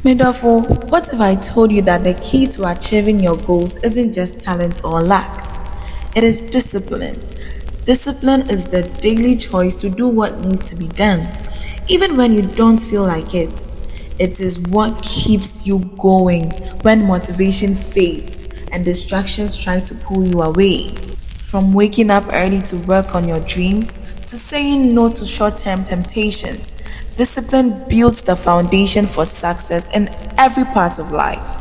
Medafo, what if I told you that the key to achieving your goals isn't just talent or luck? It is discipline. Discipline is the daily choice to do what needs to be done, even when you don't feel like it. It is what keeps you going when motivation fades and distractions try to pull you away. From waking up early to work on your dreams to saying no to short term temptations, discipline builds the foundation for success in every part of life.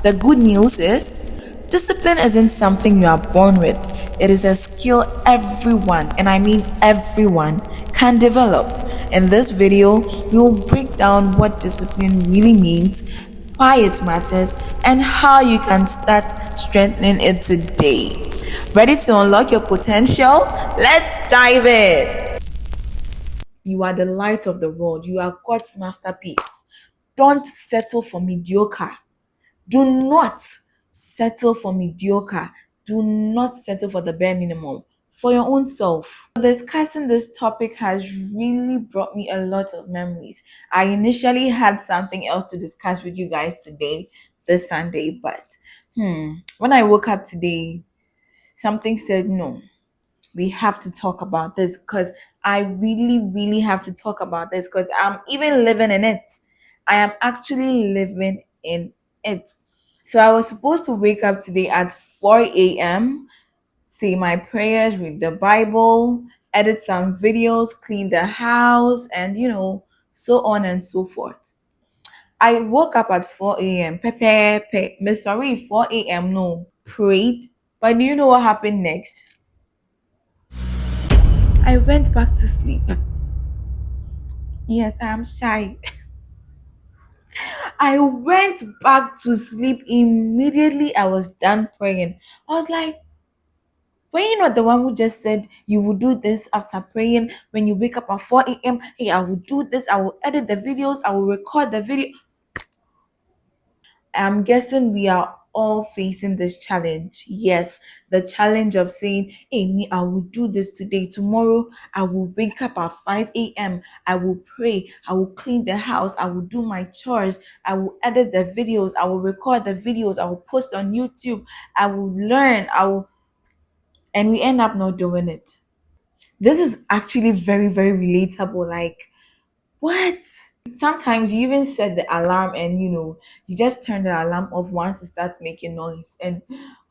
The good news is, discipline isn't something you are born with, it is a skill everyone, and I mean everyone, can develop. In this video, we will break down what discipline really means, why it matters, and how you can start strengthening it today. Ready to unlock your potential? Let's dive in. You are the light of the world. You are God's masterpiece. Don't settle for mediocre. Do not settle for mediocre. Do not settle for the bare minimum for your own self. Discussing this topic has really brought me a lot of memories. I initially had something else to discuss with you guys today, this Sunday, but when I woke up today, something said no, we have to talk about this because I really, really have to talk about this because I'm even living in it. I am actually living in it. So I was supposed to wake up today at 4 a.m., say my prayers, read the Bible, edit some videos, clean the house, and so on and so forth. I woke up at 4 a.m. Pepe, Miss sorry, 4 a.m. No, prayed. But do you know what happened next? I went back to sleep. Yes, I'm shy. I went back to sleep immediately. I was done praying. I was like, were you not the one who just said you will do this after praying when you wake up at 4 a.m.? Hey, I will do this. I will edit the videos. I will record the video. I'm guessing we are all facing this challenge. Yes, the challenge of saying, hey, me, I will do this today. Tomorrow, I will wake up at 5 a.m. I will pray. I will clean the house. I will do my chores. I will edit the videos. I will record the videos. I will post on YouTube. I will learn. And we end up not doing it. This is actually very, very relatable. Like, what? Sometimes you even set the alarm and you just turn the alarm off once it starts making noise. And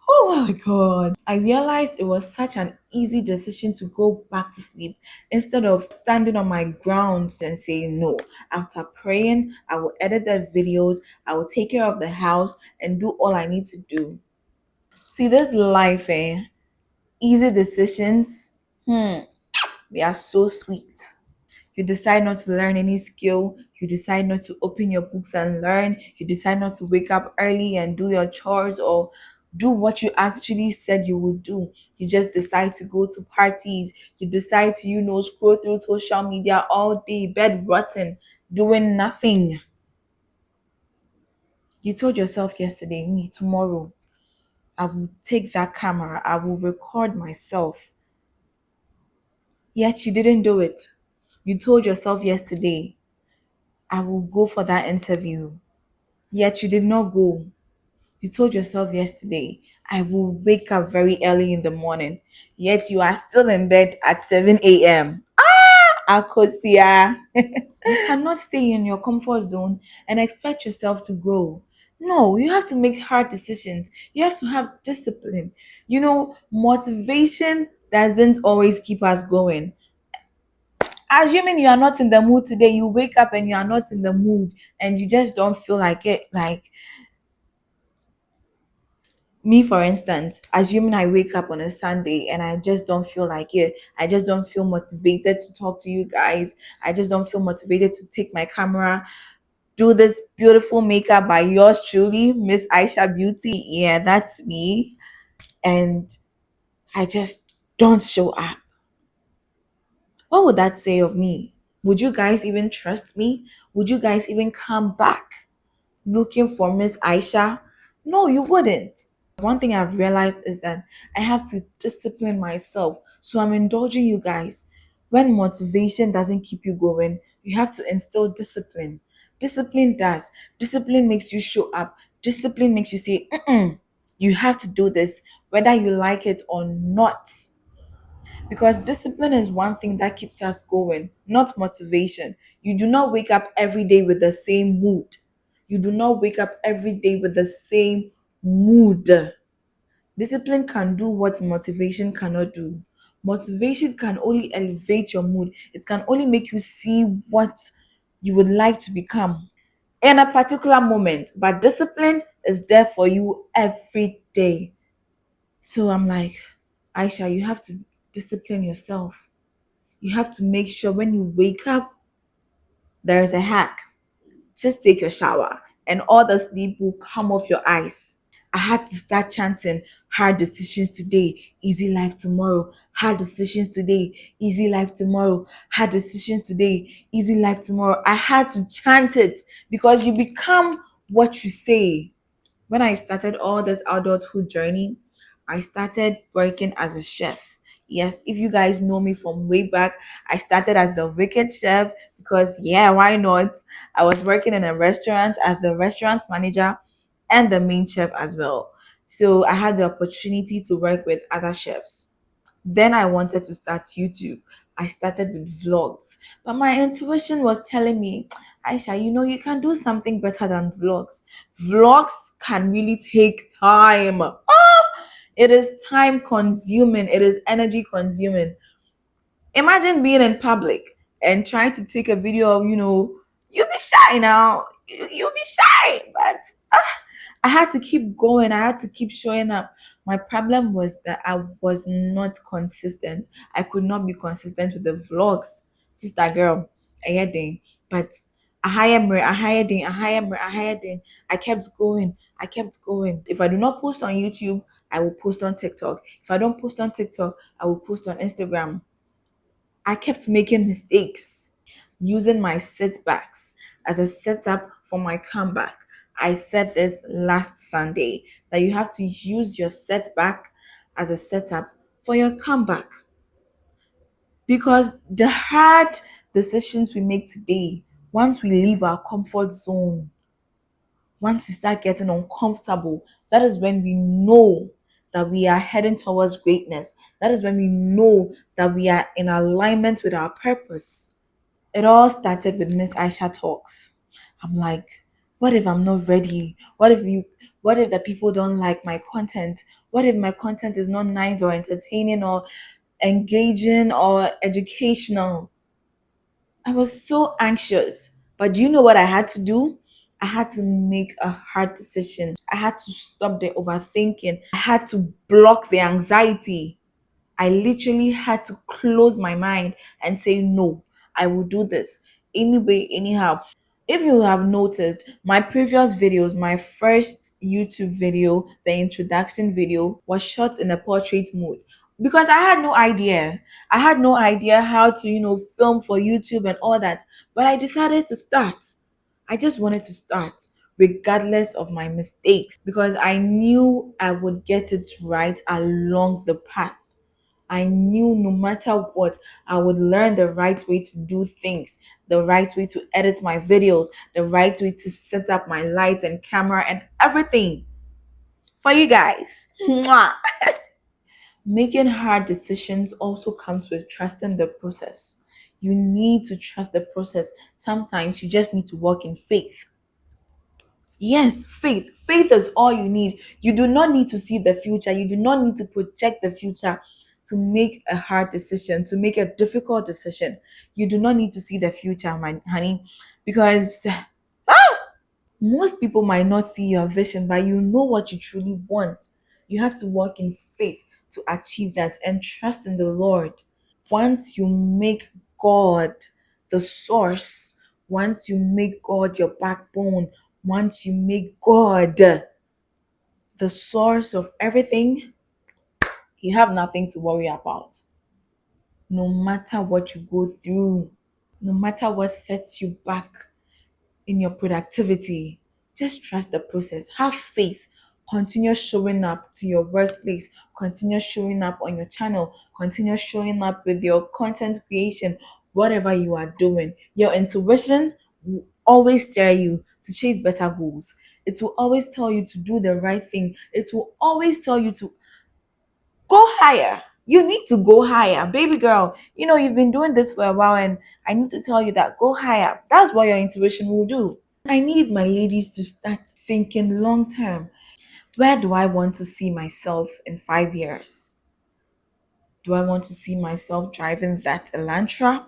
oh my god, I realized it was such an easy decision to go back to sleep instead of standing on my grounds and saying no. After praying, I will edit the videos, I will take care of the house and do all I need to do. See, this life, easy decisions, they are so sweet. You decide not to learn any skill, you decide not to open your books and learn, you decide not to wake up early and do your chores or do what you actually said you would do. You just decide to go to parties, you decide to, scroll through social media all day, bed rotten, doing nothing. You told yourself yesterday, me, tomorrow, I will take that camera, I will record myself. Yet you didn't do it. You told yourself yesterday, I will go for that interview. Yet you did not go. You told yourself yesterday, I will wake up very early in the morning. Yet you are still in bed at 7 a.m. Akosia. You cannot stay in your comfort zone and expect yourself to grow. No, you have to make hard decisions. You have to have discipline. Motivation doesn't always keep us going. Assuming you are not in the mood today, you wake up and you are not in the mood and you just don't feel like it. Like me, for instance, assuming I wake up on a Sunday and I just don't feel like it, I just don't feel motivated to talk to you guys, I just don't feel motivated to take my camera, do this beautiful makeup by yours truly, Miss Aisha Beauty. Yeah, that's me. And I just don't show up. What would that say of me? Would you guys even trust me? Would you guys even come back looking for Miss Aisha? No, you wouldn't. One thing I've realized is that I have to discipline myself. So I'm indulging you guys. When motivation doesn't keep you going, you have to instill discipline. Discipline does. Discipline makes you show up. Discipline makes you say, you have to do this, whether you like it or not. Because discipline is one thing that keeps us going, not motivation. You do not wake up every day with the same mood. You do not wake up every day with the same mood. Discipline can do what motivation cannot do. Motivation can only elevate your mood, it can only make you see what you would like to become in a particular moment. But discipline is there for you every day. So I'm like, Aisha, you have to discipline yourself. You have to make sure when you wake up, there is a hack. Just take your shower and all the sleep will come off your eyes. I had to start chanting hard decisions today, easy life tomorrow. Hard decisions today, easy life tomorrow. Hard decisions today, easy life tomorrow. I had to chant it because you become what you say. When I started all this adulthood journey, I started working as a chef. Yes, if you guys know me from way back, I started as the wicked chef because, yeah, why not? I was working in a restaurant as the restaurant manager and the main chef as well. So I had the opportunity to work with other chefs. Then I wanted to start YouTube. I started with vlogs. But my intuition was telling me, Aisha, you can do something better than vlogs. Vlogs can really take time. It is time consuming, it is energy consuming. Imagine being in public and trying to take a video of, you'll be shy now. You'll be shy. But I had to keep going. I had to keep showing up. My problem was that I was not consistent. I could not be consistent with the vlogs. Sister girl, I had them. But I hired them, I hired them, I hired them. I kept going. I kept going. If I do not post on YouTube, I will post on TikTok. If I don't post on TikTok, I will post on Instagram. I kept making mistakes, using my setbacks as a setup for my comeback. I said this last Sunday that you have to use your setback as a setup for your comeback because the hard decisions we make today, once we leave our comfort zone, once we start getting uncomfortable, that is when we know that we are heading towards greatness. That is when we know that we are in alignment with our purpose. It all started with Miss Aisha Talks. I'm like, what if I'm not ready? What if the people don't like my content? What if my content is not nice or entertaining or engaging or educational? I was so anxious. But do you know what I had to do? I had to make a hard decision. I had to stop the overthinking. I had to block the anxiety. I literally had to close my mind and say, no, I will do this anyway, anyhow. If you have noticed, my previous videos, my first YouTube video, the introduction video, was shot in a portrait mode because I had no idea. I had no idea how to, film for YouTube and all that. But I decided to start. I just wanted to start regardless of my mistakes because I knew I would get it right along the path. I knew no matter what, I would learn the right way to do things, the right way to edit my videos, the right way to set up my lights and camera and everything for you guys. Mwah. Making hard decisions also comes with trusting the process. You need to trust the process. Sometimes you just need to walk in faith. Yes, faith. Faith is all you need. You do not need to see the future. You do not need to project the future to make a hard decision, to make a difficult decision. You do not need to see the future, my honey, because most people might not see your vision, but you know what you truly want. You have to walk in faith to achieve that and trust in the Lord. Once you make God the source, once you make God your backbone, once you make God the source of everything, you have nothing to worry about. No matter what you go through, no matter what sets you back in your productivity, just trust the process. Have faith. Continue showing up to your workplace. Continue showing up on your channel. Continue showing up with your content creation, whatever you are doing. Your intuition always steer you to chase better goals. It will always tell you to do the right thing. It will always tell you to go higher. You need to go higher. Baby girl, you've been doing this for a while, and I need to tell you that go higher. That's what your intuition will do. I need my ladies to start thinking long term. Where do I want to see myself in 5 years? Do I want to see myself driving that Elantra?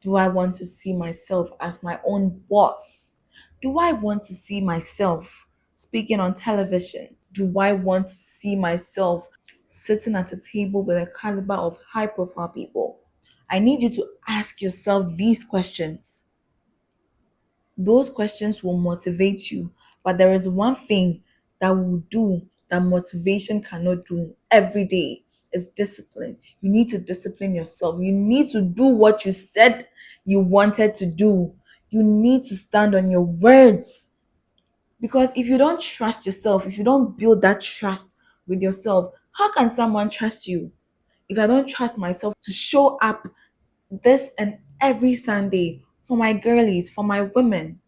Do I want to see myself as my own boss? Do I want to see myself speaking on television? Do I want to see myself sitting at a table with a caliber of high profile people? I need you to ask yourself these questions. Those questions will motivate you. But there is one thing that will do that motivation cannot do every day is discipline. You need to discipline yourself. You need to do what you said you wanted to do. You need to stand on your words. Because if you don't trust yourself, if you don't build that trust with yourself, how can someone trust you? If I don't trust myself to show up this and every Sunday for my girlies, for my women,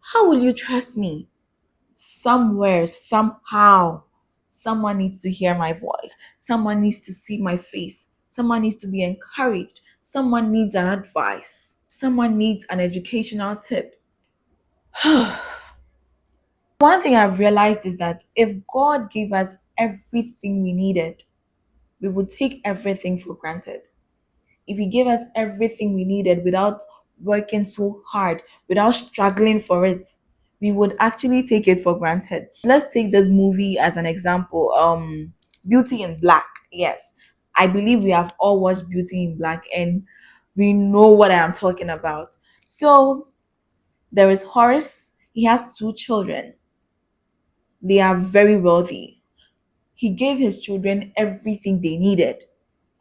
how will you trust me? Somewhere, somehow, someone needs to hear my voice. Someone needs to see my face. Someone needs to be encouraged. Someone needs an advice. Someone needs an educational tip. One thing I've realized is that if God gave us everything we needed, we would take everything for granted. If He gave us everything we needed without working so hard, without struggling for it, we would actually take it for granted. Let's take this movie as an example. Beauty in Black. Yes, I believe we have all watched Beauty in Black, and we know what I am talking about. So there is Horace. He has two children. They are very wealthy. He gave his children everything they needed,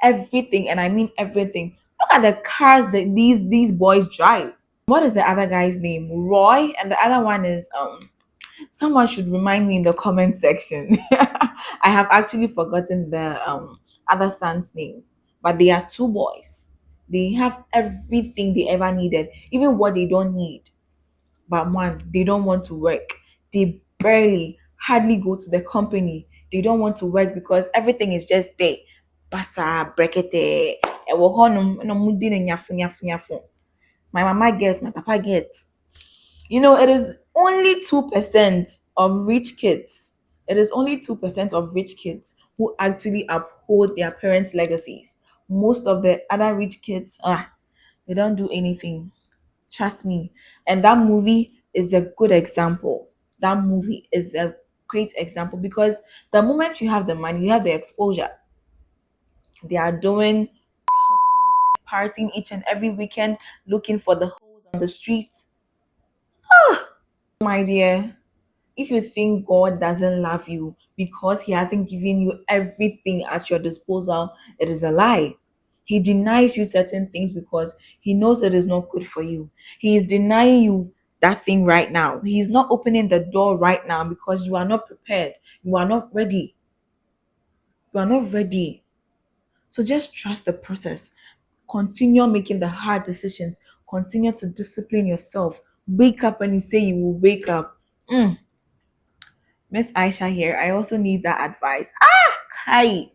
everything, and I mean everything. Look at the cars that these boys drive. What is the other guy's name? Roy, and the other one is someone should remind me in the comment section. I have actually forgotten the other son's name, but they are two boys. They have everything they ever needed, even what they don't need. But man, they don't want to work. They barely, hardly go to the company. They don't want to work because everything is just there. Basa, brekete, ewo honum, no mudi ne nyafu nyafu nyafu. My mama gets, my papa gets. It is only 2% of rich kids. It is only 2% of rich kids who actually uphold their parents' legacies. Most of the other rich kids, they don't do anything. Trust me. And that movie is a good example. That movie is a great example because the moment you have the money, you have the exposure. They are doing partying each and every weekend, looking for the holes on the streets. My dear, if you think God doesn't love you because He hasn't given you everything at your disposal, it is a lie. He denies you certain things because He knows it is not good for you. He is denying you that thing right now. He is not opening the door right now because you are not prepared. You are not ready. You are not ready. So just trust the process. Continue making the hard decisions. Continue to discipline yourself. Wake up when you say you will wake up. Miss Aisha here. I also need that advice. Hi.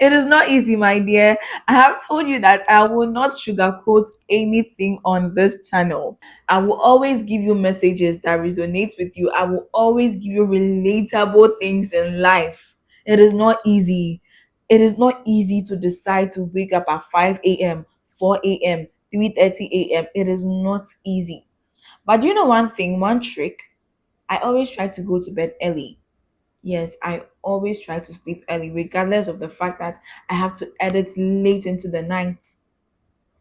It is not easy, my dear. I have told you that I will not sugarcoat anything on this channel. I will always give you messages that resonate with you. I will always give you relatable things in life. It is not easy. It is not easy to decide to wake up at 5 a.m., 4 a.m., 3:30 a.m. It is not easy. But do you know one thing, one trick? I always try to go to bed early. Yes, I always try to sleep early, regardless of the fact that I have to edit late into the night.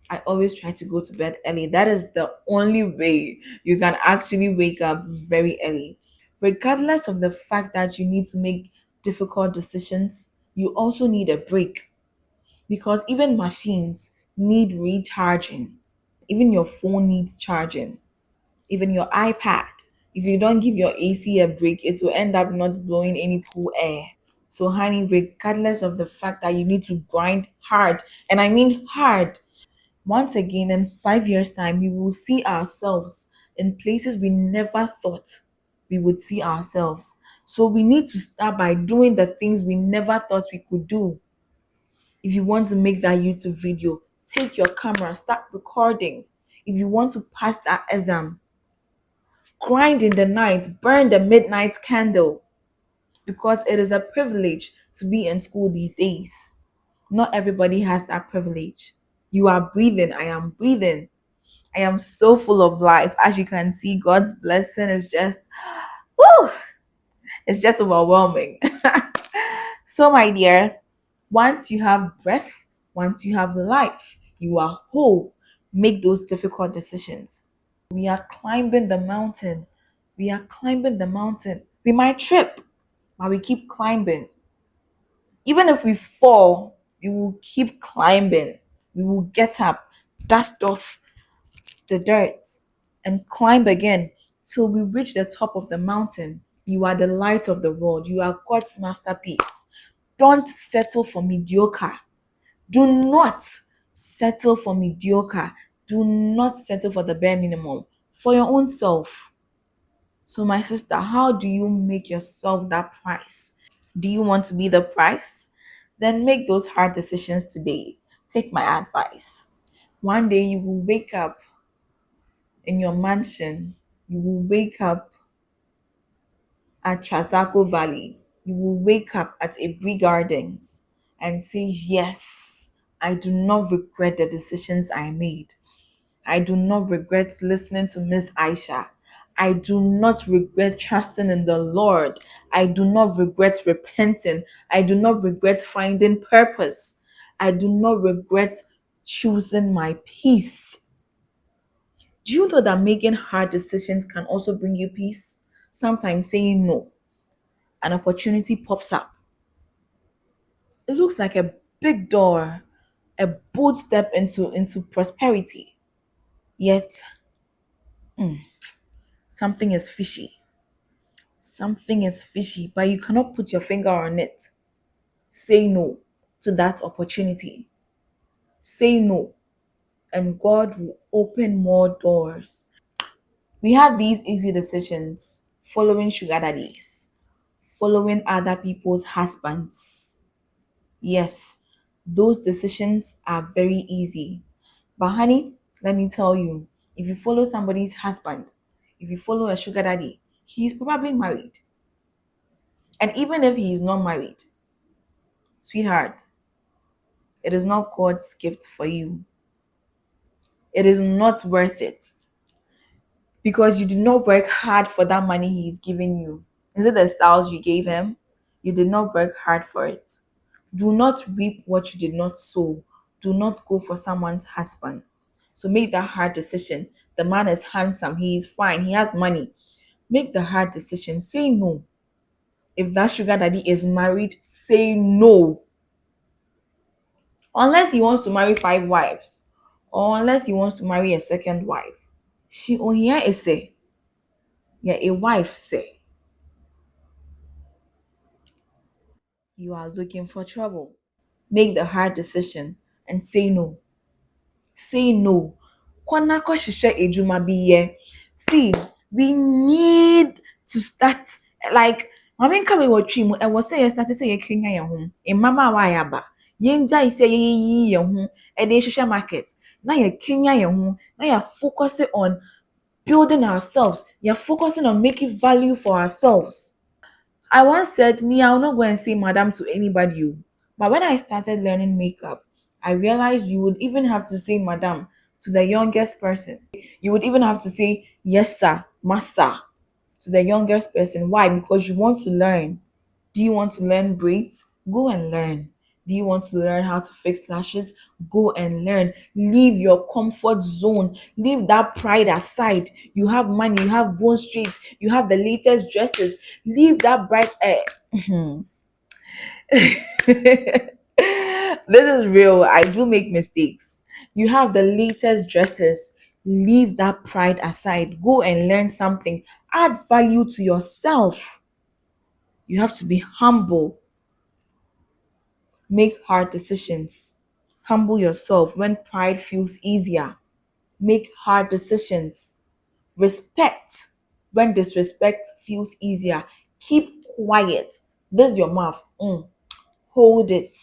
I always try to go to bed early. That is the only way you can actually wake up very early. Regardless of the fact that you need to make difficult decisions, you also need a break because even machines need recharging. Even your phone needs charging. Even your iPad. If you don't give your AC a break, it will end up not blowing any cool air. So, honey, regardless of the fact that you need to grind hard, and I mean hard, Once again, in 5 years' time, we will see ourselves in places we never thought we would see ourselves. So we need to start by doing the things we never thought we could do. If you want to make that YouTube video, take your camera, start recording. If you want to pass that exam, grind in the night, burn the midnight candle, because it is a privilege to be in school these days. Not everybody has that privilege. You are breathing, I am breathing. I am so full of life. As you can see, God's blessing is just, woo, it's just overwhelming. So, my dear, once you have breath, once you have life, you are whole. Make those difficult decisions. We are climbing the mountain. We are climbing the mountain. We might trip, but we keep climbing. Even if we fall, we will keep climbing. We will get up, dust off the dirt, and climb again till we reach the top of the mountain. You are the light of the world. You are God's masterpiece. Don't settle for mediocre. Do not settle for mediocre. Do not settle for the bare minimum for your own self. So, my sister, how do you make yourself that price? Do you want to be the price? Then make those hard decisions today. Take my advice. One day you will wake up in your mansion. You will wake up at Trasacco Valley. You will wake up at Avery Gardens and say, yes, I do not regret the decisions I made. I do not regret listening to Miss Aisha. I do not regret trusting in the Lord. I do not regret repenting. I do not regret finding purpose. I do not regret choosing my peace. Do you know that making hard decisions can also bring you peace? Sometimes saying no, an opportunity pops up. It looks like a big door, a bold step into prosperity. Yet something is fishy. Something is fishy, but you cannot put your finger on it. Say no to that opportunity. Say no, and God will open more doors. We have these easy decisions: following sugar daddies, following other people's husbands. Yes, those decisions are very easy. But, honey, let me tell you, if you follow somebody's husband, if you follow a sugar daddy, he's probably married. And even if he is not married, sweetheart, it is not God's gift for you. It is not worth it because you did not work hard for that money he is giving you. Is it the styles you gave him? You did not work hard for it. Do not reap what you did not sow. Do not go for someone's husband. So make that hard decision. The man is handsome, he is fine, he has money. Make the hard decision. Say no. If that sugar daddy is married, say no. Unless he wants to marry 5 wives, or unless he wants to marry a second wife. She ohia ese, yeah, a wife say, you are looking for trouble. Make the hard decision and say no. Say no. Kwana hwehwɛ edwuma bi yɛ. See, we need to start, like, mame nka me wɔ twi mu ɛwɔ sɛ yɛ start sɛ yɛkenya yɛn ho. Mmabaawa a yɛaba, yɛngyae sɛ yɛyiyi yɛn ho ɛde hwehwɛ market. Na yɛkenya yɛn ho, na yɛ focus on building ourselves. You're focusing on making value for ourselves. I once said, me, I'll not go and say madam to anybody. But when I started learning makeup, I realized you would even have to say madam to the youngest person. You would even have to say yes, sir, master to the youngest person. Why? Because you want to learn. Do you want to learn braids? Go and learn. Do you want to learn how to fix lashes? Go and learn. Leave your comfort zone. Leave that pride aside. You have money, you have Bone Street, you have the latest dresses. Leave that bright air. This is real. I do make mistakes. You have the latest dresses. Leave that pride aside. Go and learn something. Add value to yourself. You have to be humble. Make hard decisions. Humble yourself when pride feels easier. Make hard decisions. Respect when disrespect feels easier. Keep quiet. This is your mouth. Hold it.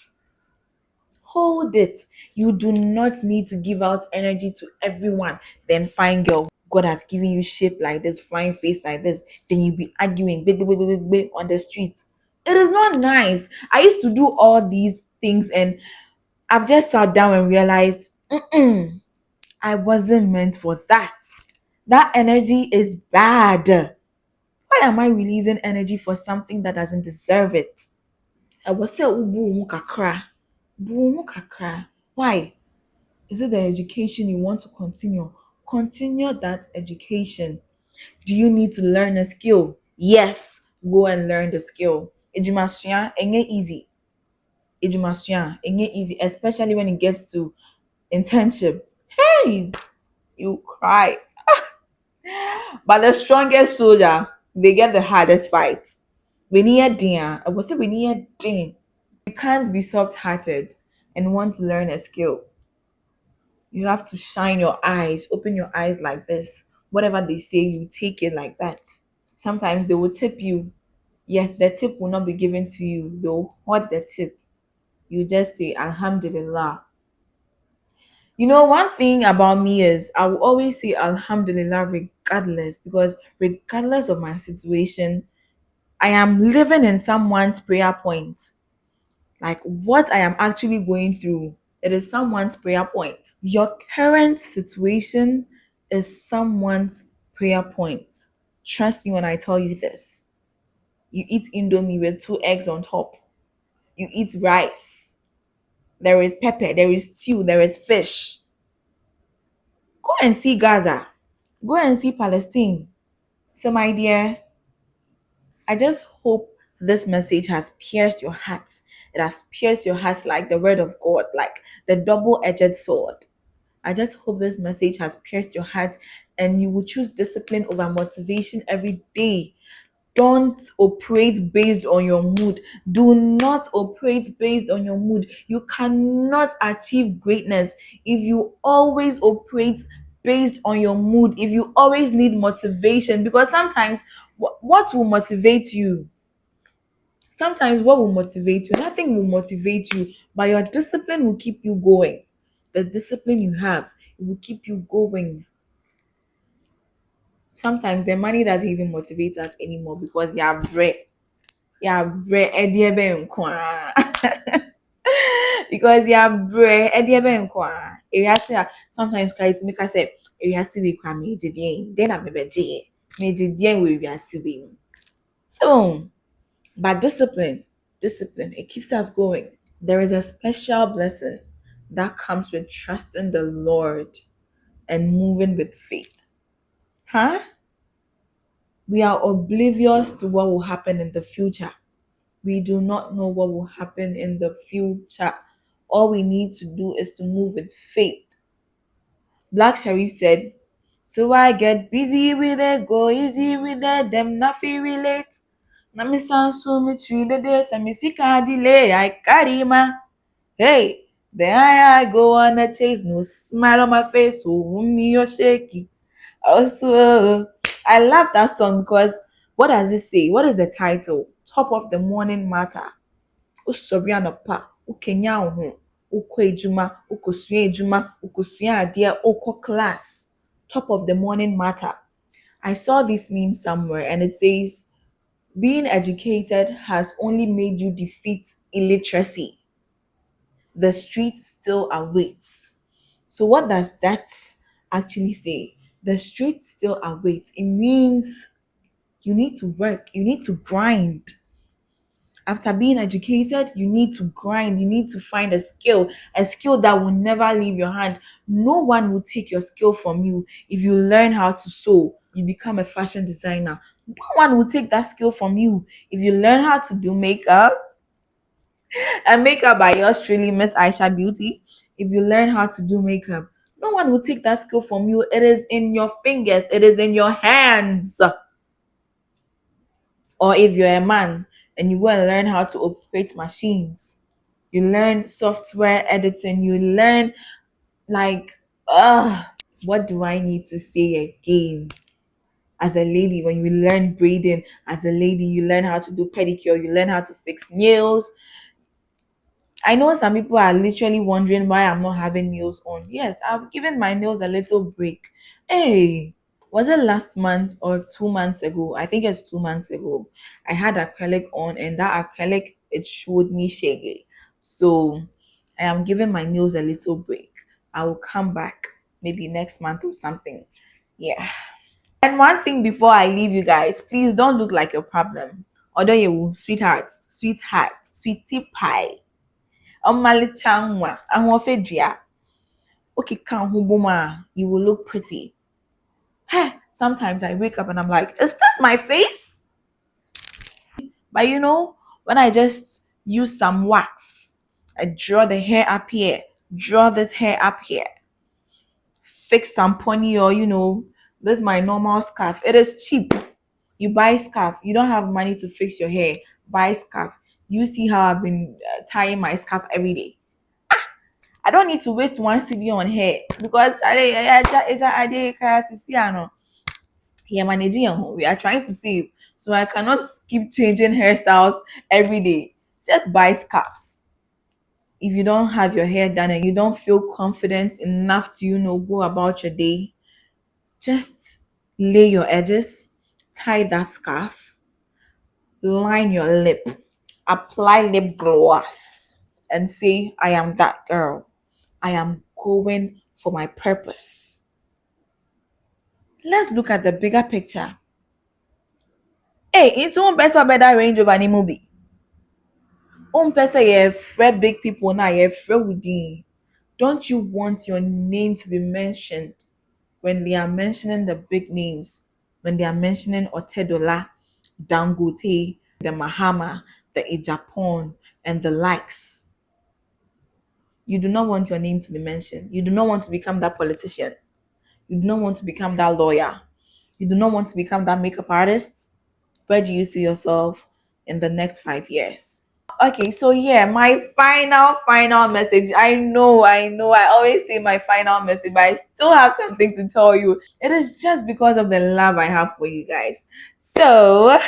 Hold it. You do not need to give out energy to everyone. Then fine girl, God has given you shape like this, fine face like this. Then you be arguing on the street. It is not nice. I used to do all these things and I've just sat down and realized I wasn't meant for that. That energy is bad. Why am I releasing energy for something that doesn't deserve it? I was say ubu mu kakra. Bu mu kakra. Why? Is it the education you want to continue? Continue that education. Do you need to learn a skill? Yes, go and learn the skill. Ejumasua enye easy. Ejumasua enye easy, especially when it gets to internship. Hey, you cry. But the strongest soldier, they get the hardest fights. We need dear. I was say we need dear. You can't be soft-hearted and want to learn a skill. You have to shine your eyes, open your eyes like this. Whatever they say, you take it like that. Sometimes they will tip you. Yes, the tip will not be given to you. They'll hold the tip. You just say, Alhamdulillah. You know, one thing about me is I will always say Alhamdulillah regardless, because regardless of my situation, I am living in someone's prayer point. Like what I am actually going through, it is someone's prayer point. Your current situation is someone's prayer point. Trust me when I tell you this. You eat indomie with two eggs on top. You eat rice. There is pepper, there is stew, there is fish. Go and see Gaza. Go and see Palestine. So, my dear, I just hope this message has pierced your heart. It has pierced your heart like the word of God, like the double edged sword. I just hope this message has pierced your heart and you will choose discipline over motivation every day. Don't operate based on your mood. Do not operate based on your mood. You cannot achieve greatness if you always operate based on your mood, if you always need motivation. Because sometimes what will motivate you? Sometimes what will motivate you? Nothing will motivate you, but your discipline will keep you going. The discipline you have, it will keep you going. Sometimes the money doesn't even motivate us anymore because you have bread. You have bread, because you have bread, sometimes try to make us say, we can make it, then I'm a veggie. Made it, we are seeing. So, but discipline, it keeps us going. There is a special blessing that comes with trusting the Lord and moving with faith. Huh? We are oblivious to what will happen in the future. We do not know what will happen in the future. All we need to do is to move with faith. Black Sharif said, so I get busy with it, go easy with it, them nothing relate. Na me sound so me treat the days and me see can delay. I carry ma. Hey, then I go on a chase, no smile on my face, so me you're shaky. Also, I love that song because what does it say? What is the title? Top of the morning matter. Usori anɔpa, ukenya wo ho, ukɔ edwuma, ukosua edwuma, ukosua adeɛ, ukɔ class. Top of the morning matter. I saw this meme somewhere and it says, being educated has only made you defeat illiteracy. The street still awaits. So what does that actually say? The street still awaits. It means you need to work, you need to grind. After being educated, you need to grind, you need to find a skill that will never leave your hand. No one will take your skill from you. If you learn how to sew, you become a fashion designer. No one will take that skill from you. If you learn how to do makeup, and makeup by yours truly, Miss Aisha Beauty. If you learn how to do makeup, no one will take that skill from you. It is in your fingers, it is in your hands. Or if you're a man and you go and learn how to operate machines, you learn software editing, you learn like, what do I need to say again? As a lady, when you learn braiding, as a lady, you learn how to do pedicure, you learn how to fix nails. I know some people are literally wondering why I'm not having nails on. Yes, I've given my nails a little break. Hey, was it last month or 2 months ago? I think it's 2 months ago. I had acrylic on, and that acrylic, it showed me shaggy. So I am giving my nails a little break. I will come back maybe next month or something. Yeah. And one thing before I leave you guys, please don't look like your problem. Although you sweetheart, sweetie pie. Ọmalịcha nwa, ahụọfedua. Okay, can you will look pretty. Hey, sometimes I wake up and I'm like, is this my face? But when I just use some wax, I draw the hair up here, draw this hair up here, fix some pony, or this is my normal scarf. It is cheap. You buy scarf. You don't have money to fix your hair. Buy scarf. You see how I've been tying my scarf every day. I don't need to waste one CD on hair because we are trying to save. So I cannot keep changing hairstyles every day. Just buy scarves. If you don't have your hair done and you don't feel confident enough to, go about your day, just lay your edges, tie that scarf, line your lip, apply lip gloss, and say, I am that girl. I am going for my purpose. Let's look at the bigger picture. Hey, it's one person better range over any movie. One person you have big people now, you have within. Don't you want your name to be mentioned when they are mentioning the big names? When they are mentioning Otedola, Dangote, the Mahama, the Ejapon, and the likes. You do not want your name to be mentioned. You do not want to become that politician. You do not want to become that lawyer. You do not want to become that makeup artist. Where do you see yourself in the next 5 years? Okay, so yeah, my final message. I always say my final message, but I still have something to tell you. It is just because of the love I have for you guys. So,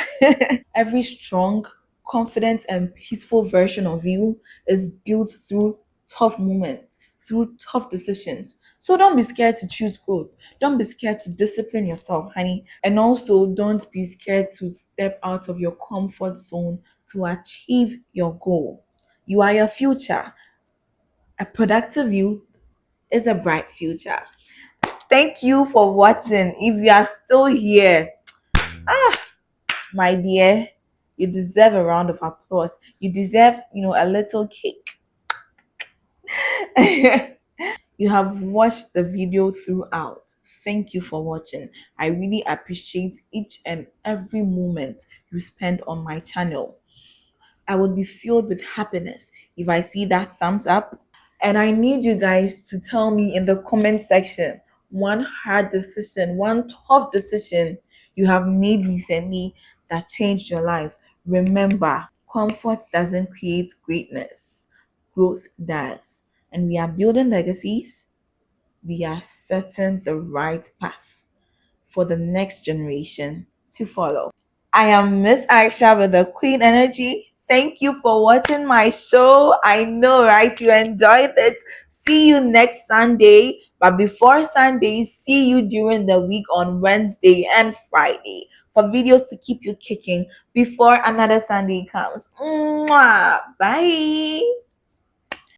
every strong, confident, and peaceful version of you is built through tough moments, through tough decisions. So don't be scared to choose growth. Don't be scared to discipline yourself, honey. And also don't be scared to step out of your comfort zone to achieve your goal. You are your future. A productive you is a bright future. Thank you for watching. If you are still here, my dear, you deserve a round of applause. You deserve, a little cake. You have watched the video throughout. Thank you for watching. I really appreciate each and every moment you spend on my channel. I would be filled with happiness if I see that thumbs up. And I need you guys to tell me in the comment section one hard decision, one tough decision you have made recently that changed your life. Remember, comfort doesn't create greatness, growth does. And we are building legacies, we are setting the right path for the next generation to follow. I am Miss Aisha with the Queen Energy. Thank you for watching my show. I know, right? You enjoyed it. See you next Sunday. But before Sunday, see you during the week on Wednesday and Friday for videos to keep you kicking before another Sunday comes. Mwah! Bye.